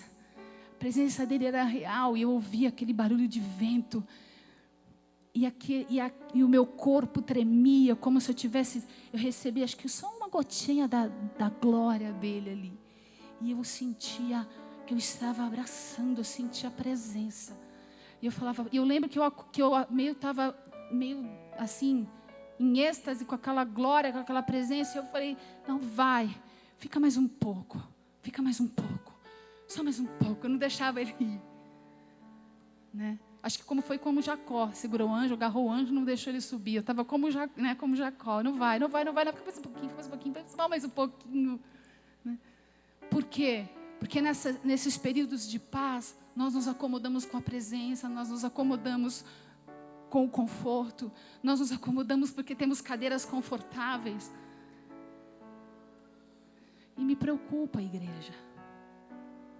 A presença dele era real. E eu ouvia aquele barulho de vento. E o meu corpo tremia, como se eu recebia, acho que só uma gotinha da glória dele ali. E eu sentia que eu estava abraçando, eu sentia a presença. E eu falava, eu lembro que eu estava meio assim, em êxtase com aquela glória, com aquela presença. E eu falei: não, vai, fica mais um pouco, só mais um pouco. Eu não deixava ele ir, né? Acho que como Jacó, segurou o anjo, agarrou o anjo, não deixou ele subir. Eu estava como Jacó, não vai, fica mais um pouquinho. Né? Por quê? Porque nesses períodos de paz, nós nos acomodamos com a presença, nós nos acomodamos com o conforto, nós nos acomodamos porque temos cadeiras confortáveis. E me preocupa, igreja.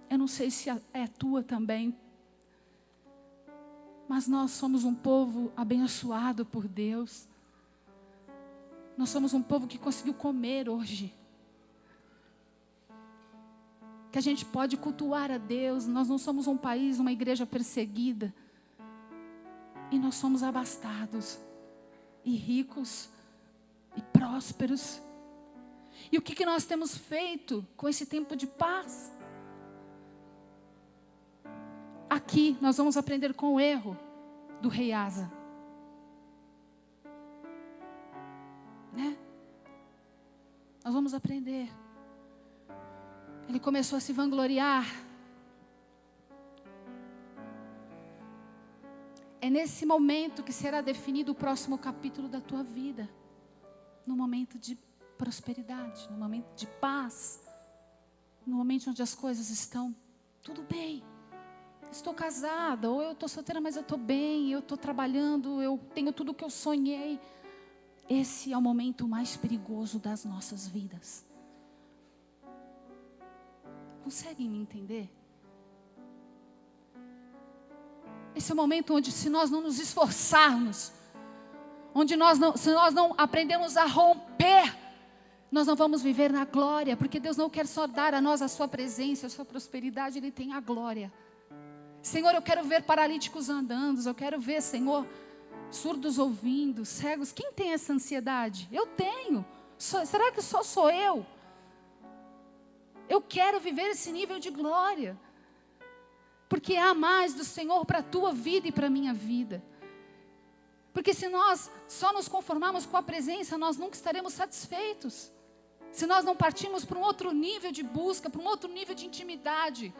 Eu não sei se é tua também, mas nós somos um povo abençoado por Deus. Nós somos um povo que conseguiu comer hoje. Que a gente pode cultuar a Deus. Nós não somos um país, uma igreja perseguida. E nós somos abastados, e ricos, e prósperos. E o que nós temos feito com esse tempo de paz? Aqui nós vamos aprender com o erro do rei Asa. Né? Nós vamos aprender. Ele começou a se vangloriar. É nesse momento que será definido o próximo capítulo da tua vida. No momento de prosperidade, no momento de paz. No momento onde as coisas estão tudo bem. Estou casada, ou eu estou solteira, mas eu estou bem, eu estou trabalhando, eu tenho tudo o que eu sonhei. Esse é o momento mais perigoso das nossas vidas. Conseguem me entender? Esse é o momento onde, se nós não nos esforçarmos, se nós não aprendemos a romper, nós não vamos viver na glória, porque Deus não quer só dar a nós a sua presença, a sua prosperidade, Ele tem a glória. Senhor, eu quero ver paralíticos andando, eu quero ver, Senhor, surdos ouvindo, cegos. Quem tem essa ansiedade? Eu tenho. Será que só sou eu? Eu quero viver esse nível de glória. Porque há mais do Senhor para a tua vida e para a minha vida. Porque se nós só nos conformarmos com a presença, nós nunca estaremos satisfeitos. Se nós não partirmos para um outro nível de busca, para um outro nível de intimidade.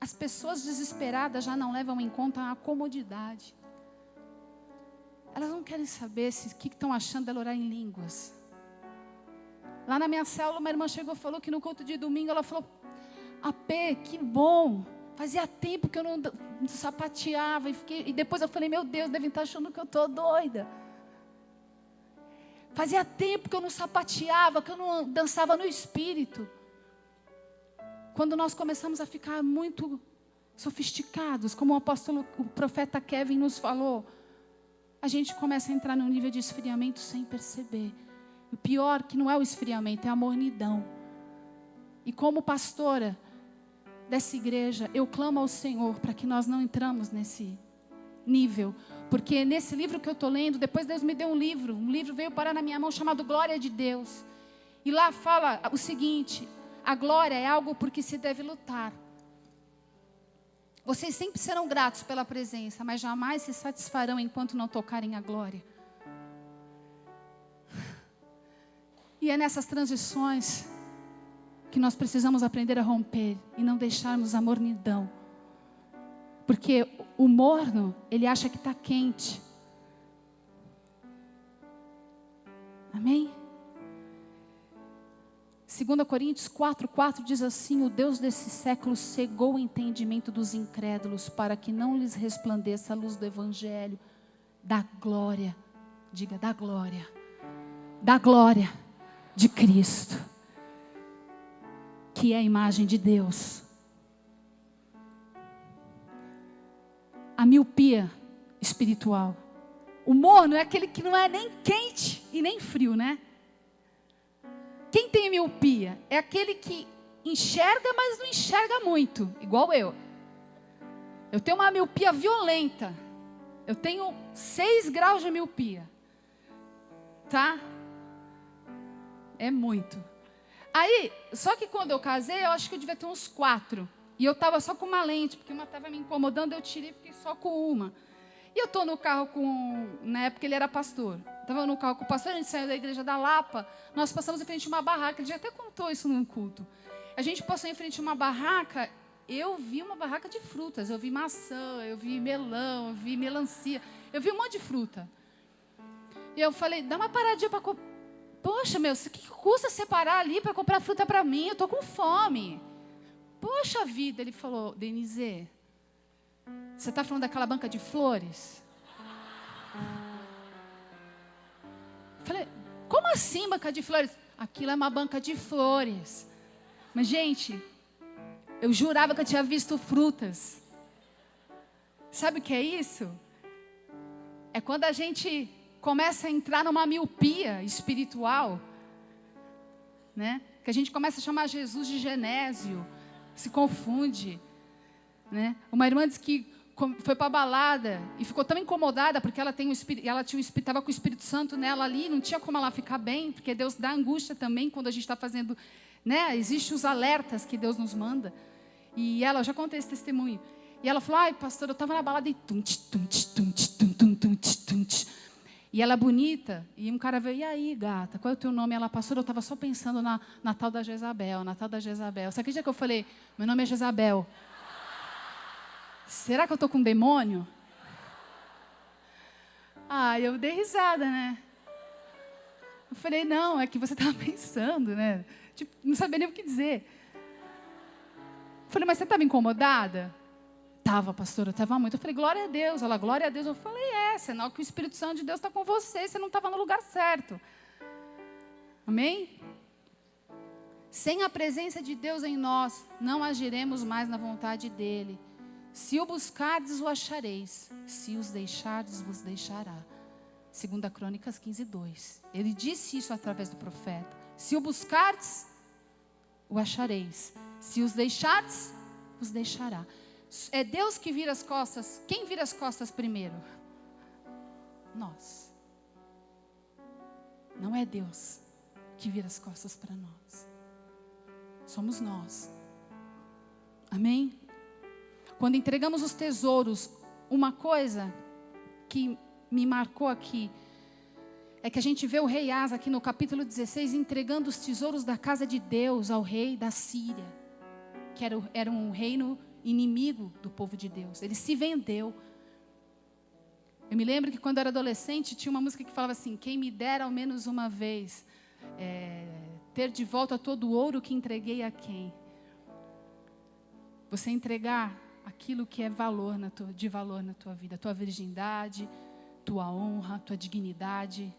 As pessoas desesperadas já não levam em conta a comodidade. Elas não querem saber o que estão achando dela orar em línguas. Lá na minha célula, uma irmã chegou e falou que no culto de domingo, ela falou: AP, que bom. Fazia tempo que eu não sapateava. E depois eu falei: meu Deus, devem estar achando que eu estou doida. Fazia tempo que eu não sapateava, que eu não dançava no espírito. Quando nós começamos a ficar muito sofisticados, como o profeta Kevin nos falou, a gente começa a entrar num nível de esfriamento sem perceber. O pior que não é o esfriamento, é a mornidão. E como pastora dessa igreja, eu clamo ao Senhor para que nós não entramos nesse nível. Porque nesse livro que eu estou lendo, depois Deus me deu um livro veio parar na minha mão chamado Glória de Deus. E lá fala o seguinte: a glória é algo por que se deve lutar. Vocês sempre serão gratos pela presença, mas jamais se satisfarão enquanto não tocarem a glória. E é nessas transições que nós precisamos aprender a romper e não deixarmos a mornidão. Porque o morno, ele acha que está quente. Amém? 2 Coríntios 4:4 diz assim: o Deus desse século cegou o entendimento dos incrédulos para que não lhes resplandeça a luz do Evangelho da glória. Diga, da glória. Da glória. de Cristo, que é a imagem de Deus. A miopia espiritual. O morno é aquele que não é nem quente e nem frio, né? Quem tem miopia é aquele que enxerga, mas não enxerga muito, igual eu. Eu tenho uma miopia violenta. Eu tenho 6 graus de miopia. Tá? É muito. Aí, só que quando eu casei, eu acho que eu devia ter uns 4. E eu estava só com uma lente, porque uma estava me incomodando, eu tirei e fiquei só com uma. E eu estou no carro na época ele era pastor. Estava no carro com o pastor, a gente saiu da igreja da Lapa, nós passamos em frente a uma barraca, ele já até contou isso num culto. A gente passou em frente a uma barraca, eu vi uma barraca de frutas, eu vi maçã, eu vi melão, eu vi melancia, eu vi um monte de fruta. E eu falei, dá uma paradinha para comprar. Poxa, meu, o que custa separar ali para comprar fruta para mim? Eu estou com fome. Poxa vida, ele falou, Denise, você está falando daquela banca de flores? Falei, como assim banca de flores? Aquilo é uma banca de flores. Mas, gente, eu jurava que eu tinha visto frutas. Sabe o que é isso? É quando a gente começa a entrar numa miopia espiritual, né? Que a gente começa a chamar Jesus de Genésio, se confunde, né? Uma irmã disse que foi para a balada e ficou tão incomodada porque ela estava com o Espírito Santo nela ali, não tinha como ela ficar bem, porque Deus dá angústia também quando a gente está fazendo, né? Existem os alertas que Deus nos manda. E ela, já contei esse testemunho. E ela falou, ai, pastor, eu estava na balada e e ela é bonita, e um cara veio, e aí, gata, qual é o teu nome? Ela, pastor, eu estava só pensando na tal da Jezabel, na tal da Jezabel. Sabe que dia que eu falei, meu nome é Jezabel? Será que eu estou com um demônio? Ah, eu dei risada, né? Eu falei, não, é que você estava pensando, né? Tipo, não sabia nem o que dizer. Eu falei, mas você estava incomodada? Estava, pastora, eu estava muito. Eu falei, glória a Deus. Ela, glória a Deus. Eu falei, sinal que o Espírito Santo de Deus está com você, você não estava no lugar certo. Amém? Sem a presença de Deus em nós, não agiremos mais na vontade dEle. Se o buscardes, o achareis. Se os deixardes, vos deixará. 2 Crônicas 15:2. Ele disse isso através do profeta. Se o buscardes, o achareis. Se os deixardes, vos deixará. É Deus que vira as costas. Quem vira as costas primeiro? Nós. Não é Deus que vira as costas para nós. Somos nós. Amém? Quando entregamos os tesouros, uma coisa que me marcou aqui é que a gente vê o rei Asa aqui no capítulo 16 entregando os tesouros da casa de Deus ao rei da Síria, que era um reino inimigo do povo de Deus. Ele se vendeu. Eu me lembro que quando eu era adolescente tinha uma música que falava assim: quem me dera ao menos uma vez ter de volta todo o ouro que entreguei a quem. Você entregar aquilo que é de valor na tua vida, tua virgindade, tua honra, tua dignidade.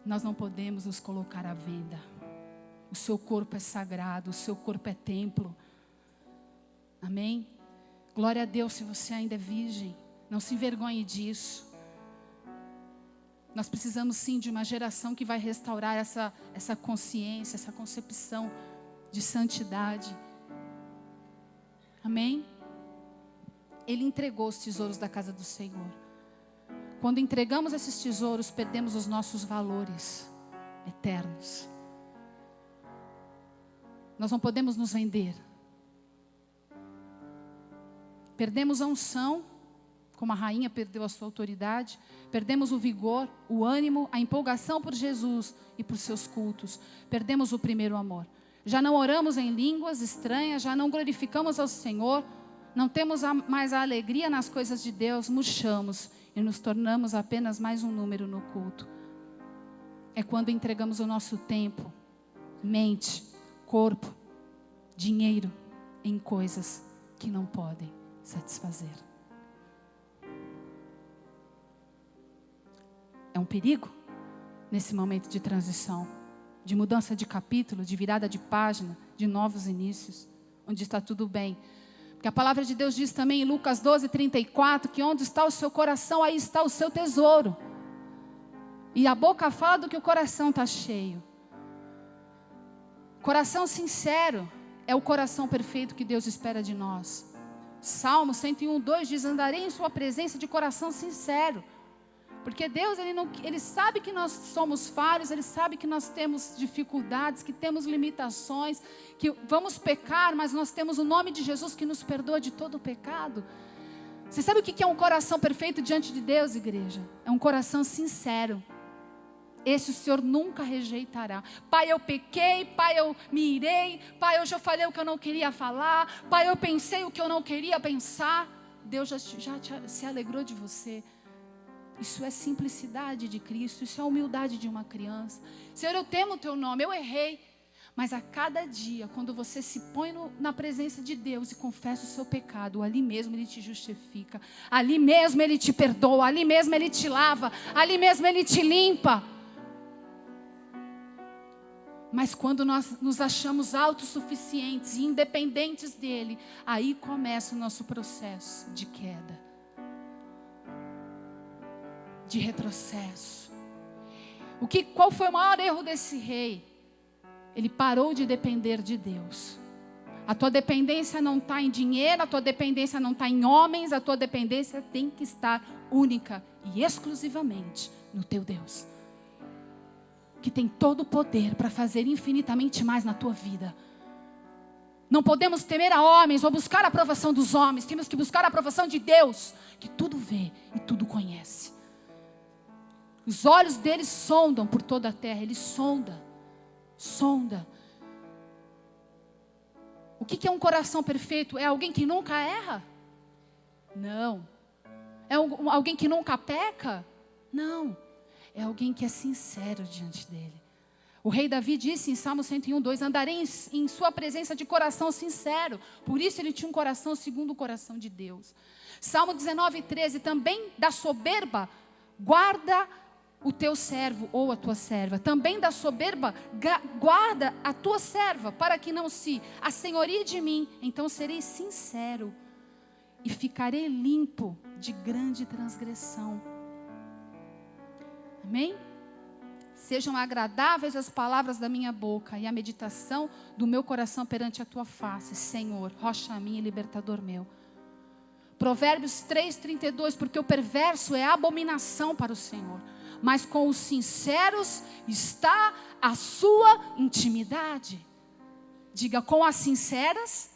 Nós não podemos nos colocar à venda. O seu corpo é sagrado, o seu corpo é templo. Amém? Glória a Deus se você ainda é virgem. Não se envergonhe disso. Nós precisamos sim de uma geração que vai restaurar essa consciência, essa concepção de santidade. Amém? Ele entregou os tesouros da casa do Senhor. Quando entregamos esses tesouros, perdemos os nossos valores eternos. Nós não podemos nos vender. Perdemos a unção, como a rainha perdeu a sua autoridade. Perdemos o vigor, o ânimo, a empolgação por Jesus e por seus cultos. Perdemos o primeiro amor. Já não oramos em línguas estranhas, já não glorificamos ao Senhor. Não temos mais a alegria nas coisas de Deus, murchamos e nos tornamos apenas mais um número no culto. É quando entregamos o nosso tempo, mente, corpo, dinheiro em coisas que não podem satisfazer. É um perigo nesse momento de transição. de mudança de capítulo, de virada de página, de novos inícios, onde está tudo bem. Porque a palavra de Deus diz também em Lucas 12:34, que onde está o seu coração, aí está o seu tesouro. E a boca fala do que o coração está cheio. Coração sincero é o coração perfeito que Deus espera de nós. Salmo 101:2 diz: andarei em sua presença de coração sincero. Porque Deus, Ele sabe que nós somos falhos, Ele sabe que nós temos dificuldades, que temos limitações, que vamos pecar, mas nós temos o nome de Jesus que nos perdoa de todo o pecado. Você sabe o que é um coração perfeito diante de Deus, igreja? É um coração sincero. Esse o Senhor nunca rejeitará. Pai, eu pequei, Pai, eu me irei, Pai, hoje eu falei o que eu não queria falar, Pai, eu pensei o que eu não queria pensar. Deus já se alegrou de você. Isso é simplicidade de Cristo, isso é a humildade de uma criança. Senhor, eu temo o teu nome, eu errei. Mas a cada dia, quando você se põe na presença de Deus e confessa o seu pecado, ali mesmo Ele te justifica, ali mesmo Ele te perdoa, ali mesmo Ele te lava, ali mesmo Ele te limpa. Mas quando nós nos achamos autossuficientes e independentes dEle, aí começa o nosso processo de queda, de retrocesso. Qual foi o maior erro desse rei? Ele parou de depender de Deus. A tua dependência não está em dinheiro, a tua dependência não está em homens, a tua dependência tem que estar única e exclusivamente no teu Deus, que tem todo o poder para fazer infinitamente mais na tua vida. Não podemos temer a homens ou buscar a aprovação dos homens, temos que buscar a aprovação de Deus, que tudo vê e tudo conhece. Os olhos dele sondam por toda a terra, ele sonda. O que é um coração perfeito? É alguém que nunca erra? Não. É alguém que nunca peca? Não. É alguém que é sincero diante dele. O rei Davi disse em Salmo 101:2, andarei em sua presença de coração sincero. Por isso ele tinha um coração segundo o coração de Deus. Salmo 19:13, também da soberba, guarda o teu servo ou a tua serva. Também da soberba, guarda a tua serva, para que não se assenhorie de mim. Então serei sincero e ficarei limpo de grande transgressão. Amém? Sejam agradáveis as palavras da minha boca e a meditação do meu coração perante a tua face, Senhor, rocha minha e libertador meu. Provérbios 3:32, porque o perverso é abominação para o Senhor, mas com os sinceros está a sua intimidade. Diga, com as sinceras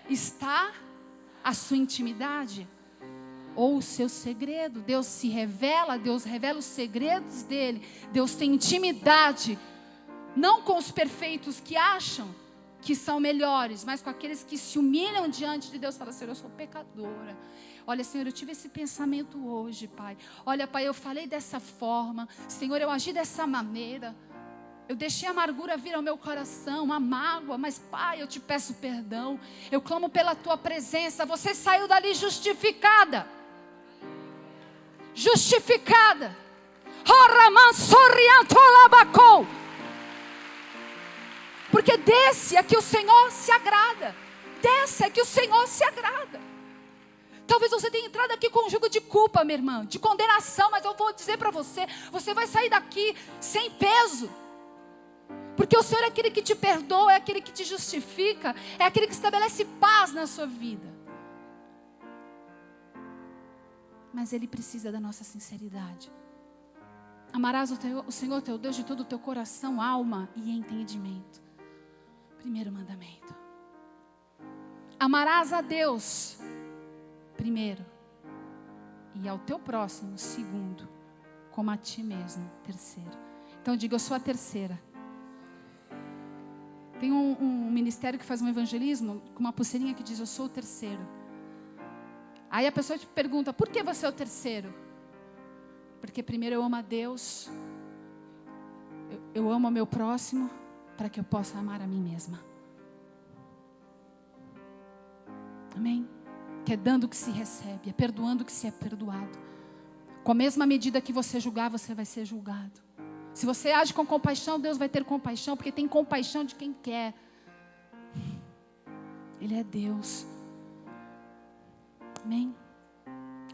está a sua intimidade. Ou o seu segredo. Deus se revela, Deus revela os segredos dele. Deus tem intimidade, não com os perfeitos que acham que são melhores, mas com aqueles que se humilham diante de Deus. Fala, Senhor, eu sou pecadora. Olha, Senhor, eu tive esse pensamento hoje, Pai. Olha, Pai, eu falei dessa forma. Senhor, eu agi dessa maneira. Eu deixei a amargura vir ao meu coração, uma mágoa. Mas, Pai, eu te peço perdão. Eu clamo pela tua presença. Você saiu dali justificada. Justificada. Porque desse é que o Senhor se agrada. Desse é que o Senhor se agrada. Talvez você tenha entrado aqui com um jugo de culpa, minha irmã, de condenação, mas eu vou dizer para você, você vai sair daqui sem peso. Porque o Senhor é aquele que te perdoa, é aquele que te justifica, é aquele que estabelece paz na sua vida. Mas Ele precisa da nossa sinceridade. Amarás o Senhor teu Deus de todo o teu coração, alma e entendimento. Primeiro mandamento. Amarás a Deus, primeiro, e ao teu próximo, segundo, como a ti mesmo, terceiro. Então diga, eu sou a terceira. Tem um ministério que faz um evangelismo com uma pulseirinha que diz, eu sou o terceiro. Aí a pessoa te pergunta, por que você é o terceiro? Porque primeiro eu amo a Deus, eu amo o meu próximo, para que eu possa amar a mim mesma. Amém? Que é dando o que se recebe, é perdoando o que se é perdoado. Com a mesma medida que você julgar, você vai ser julgado. Se você age com compaixão, Deus vai ter compaixão, porque tem compaixão de quem quer. Ele é Deus. Amém?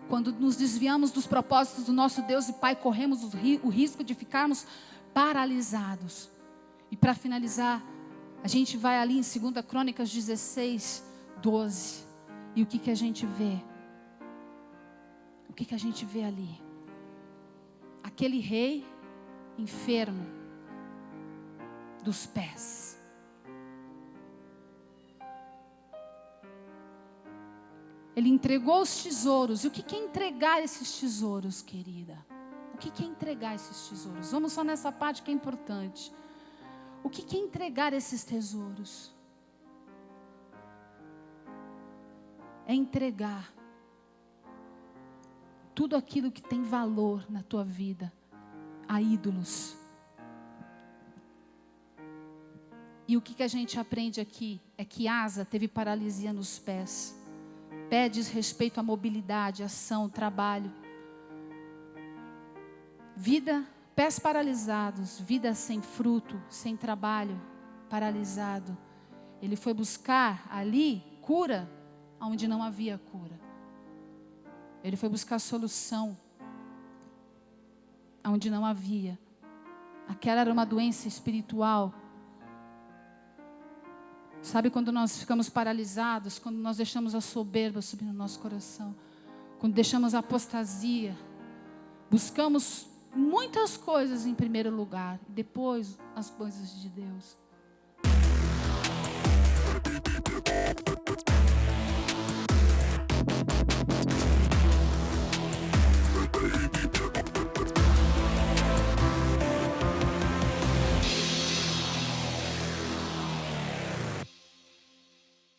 Quando nos desviamos dos propósitos do nosso Deus e Pai, corremos o risco de ficarmos paralisados. E para finalizar, a gente vai ali em 2 Crônicas 16, 12. E o que a gente vê? O que a gente vê ali? Aquele rei enfermo dos pés. Ele entregou os tesouros. E o que é entregar esses tesouros, querida? O que é entregar esses tesouros? Vamos só nessa parte que é importante. O que é entregar esses tesouros? É entregar tudo aquilo que tem valor na tua vida a ídolos. E o que a gente aprende aqui é que Asa teve paralisia nos pés. Pé diz respeito à mobilidade, ação, trabalho. Vida, pés paralisados, vida sem fruto, sem trabalho, paralisado. Ele foi buscar ali cura, onde não havia cura. Ele foi buscar solução, onde não havia. Aquela era uma doença espiritual. Sabe quando nós ficamos paralisados, quando nós deixamos a soberba subir no nosso coração, quando deixamos a apostasia, buscamos muitas coisas em primeiro lugar, depois as coisas de Deus.